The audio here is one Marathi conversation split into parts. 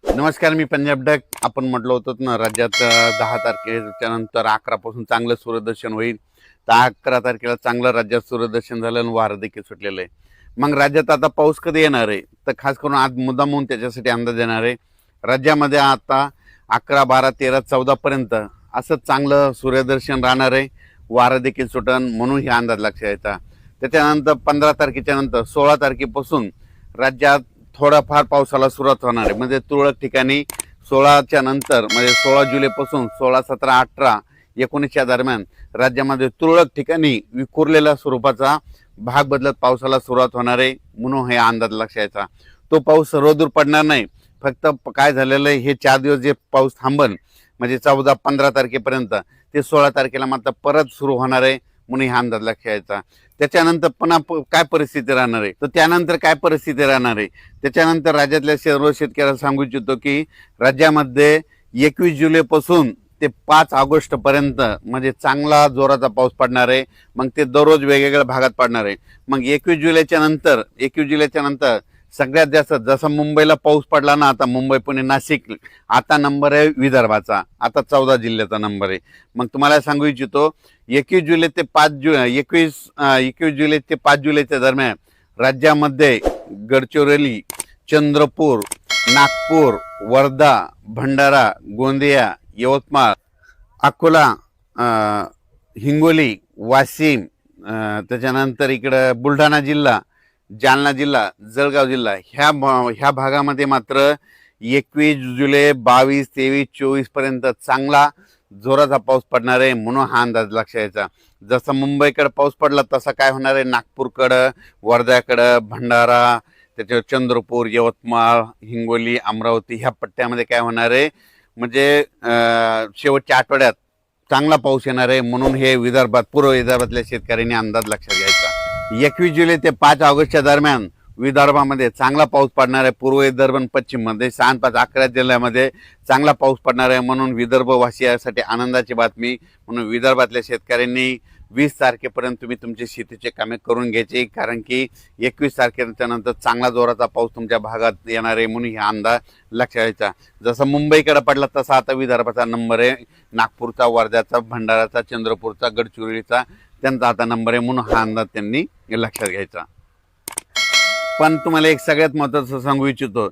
नमस्कार, मी पंजाब डक. आपण म्हटलं होतं ना राज्यात 10 तारखेच्या नंतर 11 पासून चांगलं सूर्यदर्शन होईल. तर 11 तारखेला चांगलं राज्यात सूर्यदर्शन झालं आणि वारं देखील सुटलेलं आहे. मग राज्यात आता पाऊस कधी येणार आहे? तर खास करून आज मुद्दाम होऊन त्याच्यासाठी अंदाज येणार आहे. राज्यामध्ये आता 11, 12, 13, 14 पर्यंत असं चांगलं सूर्यदर्शन राहणार आहे. वारं देखील सुटन म्हणून हा अंदाज लक्षात यायचा. त्याच्यानंतर 15 तारखेच्या नंतर 16 तारखेपासून राज्यात थोडाफार पावसाला सुरुवात होणार आहे. म्हणजे तुरळक ठिकाणी 16च्या नंतर म्हणजे 16 जुलैपासून 16, 17, 18, 19च्या दरम्यान राज्यामध्ये तुरळक ठिकाणी विखुरलेल्या स्वरूपाचा भाग बदलत पावसाला सुरुवात होणार आहे. म्हणून हे अंदाज लक्षात यायचा. तो पाऊस सर्वदूर पडणार नाही. फक्त काय झालेलं आहे, हे 4 दिवस जे पाऊस थांबन म्हणजे 14, 15 तारखेपर्यंत, ते 16 तारखेला मात्र परत सुरू होणार आहे. म्हणून हा अंदाज लक्षात यायचा. त्याच्यानंतर पुन्हा काय परिस्थिती राहणार आहे, तर त्यानंतर काय परिस्थिती राहणार आहे, त्याच्यानंतर राज्यातल्या सर्व शेतकऱ्याला सांगू इच्छितो की राज्यामध्ये 21 जुलैपासून ते 5 ऑगस्ट पर्यंत म्हणजे चांगला जोराचा पाऊस पडणार आहे. मग ते दररोज वेगवेगळ्या भागात पडणार आहे. मग 21 जुलैच्या नंतर सगळ्यात जास्त जसं मुंबईला पाऊस पडला ना, आता मुंबई, पुणे, नाशिक, आता नंबर आहे विदर्भाचा. आता 14 जिल्ह्याचा नंबर आहे. मग तुम्हाला सांगू इच्छितो 21 जुलै ते 5 21 जुलै ते 5 जुलैच्या दरम्यान राज्यामध्ये गडचिरोली, चंद्रपूर, नागपूर, वर्धा, भंडारा, गोंदिया, यवतमाळ, अकोला, हिंगोली, वाशिम, त्याच्यानंतर इकडं बुलढाणा जिल्हा, जालना जिल्हा, जळगाव जिल्हा, ह्या भागामध्ये मात्र 21 जुलै, 22, 23, 24 पर्यंत चांगला जोराचा पाऊस पडणार आहे. म्हणून हा अंदाज लक्षात यायचा. जसं मुंबईकडे पाऊस पडला तसा काय होणार आहे, नागपूरकडं, वर्ध्याकडं, भंडारा, त्याच्यावर चंद्रपूर, यवतमाळ, हिंगोली, अमरावती ह्या पट्ट्यामध्ये काय होणार आहे, म्हणजे शेवटच्या आठवड्यात चांगला पाऊस येणार आहे. म्हणून हे विदर्भात, पूर्व विदर्भातल्या शेतकऱ्यांनी अंदाज लक्षात घ्यायचा. 21 जुलै ते 5 ऑगस्टच्या दरम्यान विदर्भामध्ये चांगला पाऊस पडणार आहे. पूर्व विदर्भ आणि पश्चिममध्ये 6, 5, 11 जिल्ह्यामध्ये चांगला पाऊस पडणार आहे. म्हणून विदर्भवासियांसाठी आनंदाची बातमी. म्हणून विदर्भातल्या शेतकऱ्यांनी 20 तारखेपर्यंत तुम्ही तुमचे शेतीचे कामे करून घ्यायचे, कारण की 21 तारखेच्या नंतर चांगला जोराचा पाऊस तुमच्या भागात येणार आहे. म्हणून हा अंदाज लक्षात घ्यायचा. जसं मुंबईकडे पडला तसा आता विदर्भाचा नंबर आहे. नागपूरचा, वर्ध्याचा, भंडाराचा, चंद्रपूरचा, गडचिरोलीचा त्यांचा आता नंबर आहे. म्हणून हा अंदाज त्यांनी लक्षात घ्यायचा. पण तुम्हाला एक सगळ्यात महत्त्वाचं सांगू इच्छितो,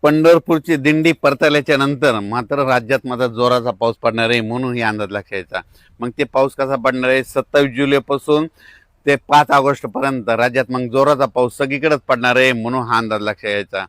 पंढरपूरची दिंडी परतल्याच्या नंतर मात्र राज्यात मात्र जोराचा पाऊस पडणार आहे. म्हणून ही अंदाज लक्षात घ्यायचा. मग ते पाऊस कसा पडणार आहे, 27 जुलैपासून ते 5 ऑगस्ट पर्यंत राज्यात मग जोराचा पाऊस सगळीकडेच पडणार आहे. म्हणून हा अंदाज लक्षात घ्यायचा.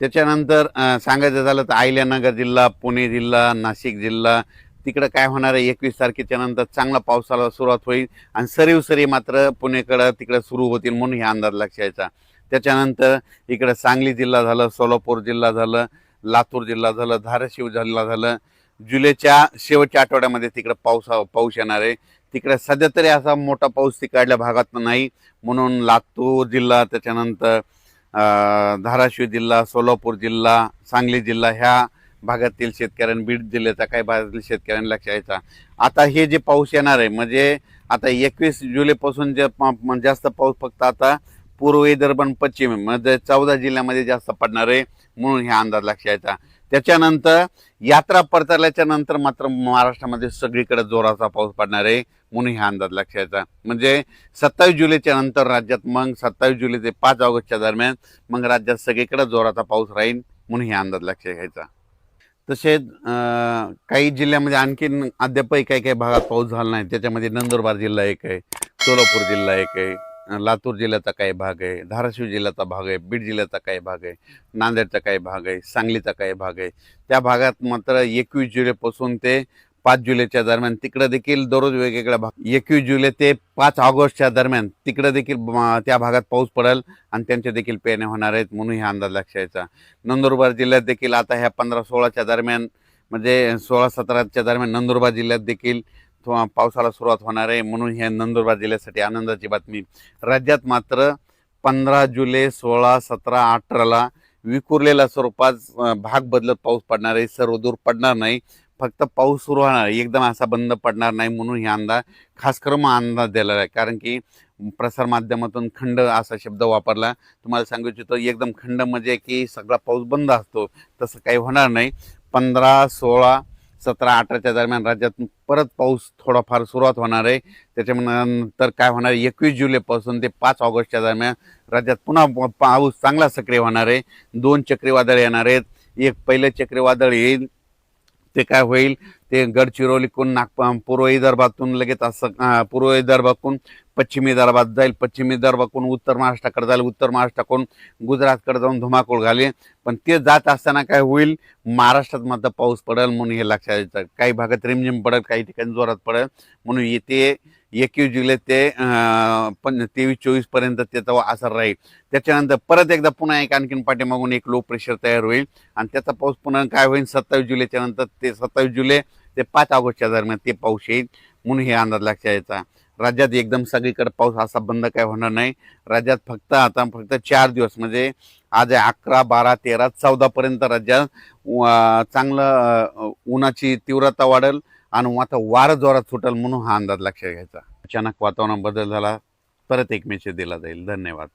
त्याच्यानंतर सांगायचं झालं तर अहिल्यानगर जिल्हा, पुणे जिल्हा, नाशिक जिल्हा, तिकडं काय होणार आहे, 21 तारखेच्या नंतर चांगला पावसाला सुरुवात होईल आणि सरी मात्र पुणेकडं तिकडं सुरू होतील. म्हणून हे अंदाज लक्षात यायचा. त्याच्यानंतर इकडं सांगली जिल्हा झालं, सोलापूर जिल्हा झालं, लातूर जिल्हा झालं, धाराशिव जिल्हा झालं, जुलैच्या शेवटच्या आठवड्यामध्ये तिकडं पाऊस येणार आहे. तिकडे सध्या तरी असा मोठा पाऊस तिकडल्या भागात नाही. म्हणून लातूर जिल्हा, त्याच्यानंतर धाराशिव जिल्हा, सोलापूर जिल्हा, सांगली जिल्हा ह्या भागातील शेतकऱ्यांनी, बीड जिल्ह्याचा काही भागातील शेतकऱ्यांनी लक्ष द्यायचा. आता हे जे पाऊस येणार आहे म्हणजे आता 21 जुलैपासून जे जास्त पाऊस फक्त आता पूर्व विदर्भ आणि पश्चिम म्हणजे 14 जिल्ह्यामध्ये जास्त पडणार आहे. म्हणून हा अंदाज लक्षात यायचा. त्याच्यानंतर यात्रा परतल्याच्या नंतर मात्र महाराष्ट्रामध्ये सगळीकडे जोराचा पाऊस पडणार आहे. म्हणून हा अंदाज लक्षात यायचा. म्हणजे 27 जुलैच्या नंतर राज्यात मग 27 जुलै ते 5 ऑगस्टच्या दरम्यान मग राज्यात सगळीकडे जोराचा पाऊस राहील. म्हणून हा अंदाज लक्षात घ्यायचा. तसेच काही जिल्ह्यामध्ये आणखीन अद्यापही काही भागात पाऊस झाला नाही. त्याच्यामध्ये नंदुरबार जिल्हा एक आहे, सोलापूर जिल्हा एक आहे, लातूर जिल्ह्याचा काही भाग आहे, धाराशिव जिल्ह्याचा भाग आहे, बीड जिल्ह्याचा काही भाग आहे, नांदेडचा काही भाग आहे, सांगलीचा काही भाग आहे. त्या भागात मात्र 21 जुलैपासून ते 5 जुलैच्या दरम्यान तिकडं देखील दररोज वेगवेगळ्या भाग, 21 जुलै ते 5 ऑगस्टच्या दरम्यान तिकडं देखील त्या भागात पाऊस पडेल आणि त्यांच्या देखील पेरण्या होणार आहेत. म्हणून हा अंदाज लक्षात यायचा. नंदुरबार जिल्ह्यात देखील आता ह्या 15-16च्या दरम्यान म्हणजे 16-17च्या दरम्यान नंदुरबार जिल्ह्यात देखील पावसाला सुरुवात होणार आहे. म्हणून ह्या नंदुरबार जिल्ह्यासाठी आनंदाची बातमी. राज्यात मात्र 15 जुलै, 16, 17, 18ला विखुरलेल्या स्वरूपात भाग बदलत पाऊस पडणार आहे. सर्वदूर पडणार नाही, फक्त पाऊस सुरू होणार, एकदम असा बंद पडणार नाही. म्हणून हे अंदाज खास करून अंदाज दिलेला आहे. कारण की प्रसार माध्यमातून खंड असा शब्द वापरला. तुम्हाला सांगू इच्छितो एकदम खंड म्हणजे की सगळा पाऊस बंद असतो, तसं काही होणार नाही. 15, 16, 17, 18च्या दरम्यान राज्यात परत पाऊस थोडाफार सुरुवात होणार आहे. त्याच्यानंतर काय होणार, 21 जुलैपासून ते 5 ऑगस्टच्या दरम्यान राज्यात पुन्हा पाऊस चांगला सक्रिय होणार आहे. 2 चक्रीवादळ येणार आहेत. एक पहिलं चक्रीवादळ येईल, ते काय होईल, ते गडचिरोलीकडून पूर्व विदर्भातून लगेच असं पूर्व विदर्भातून पश्चिमी विदर्भात जाईल, पश्चिमी विदर्भाकडून उत्तर महाराष्ट्राकडे जाईल, उत्तर महाराष्ट्राकडून गुजरातकडे जाऊन धुमाकूळ घालेल. पण ते जात असताना काय होईल, महाराष्ट्रात मात्र पाऊस पडेल म्हणून हे लक्षात येतं. काही भागात रिमझिम पडेल, काही ठिकाणी जोरात पडेल. म्हणून येते 21 जुलै ते 23-24 पर्यंत त्याचा असर राहील. त्याच्यानंतर परत एकदा पुन्हा आणखीन पाठीमागून एक लो प्रेशर तयार होईल आणि त्याचा पाऊस पुन्हा काय होईल, 27 जुलैच्या नंतर ते 27 जुलै ते 5 ऑगस्टच्या दरम्यान ते पाऊस येईल. म्हणून हे अंदाज लक्षात यायचा. राज्यात एकदम सगळीकडे पाऊस असा बंद काय होणार नाही. राज्यात फक्त 4 दिवस म्हणजे आज 11, 12, 13, 14 पर्यंत राज्यात चांगलं उन्हाची तीव्रता वाढेल आणि आता वारं जोरात सुटेल. म्हणून हा अंदाज लक्षात घ्यायचा. अचानक वातावरण बदल झाला, परत एक मेसेज दिला जाईल. धन्यवाद.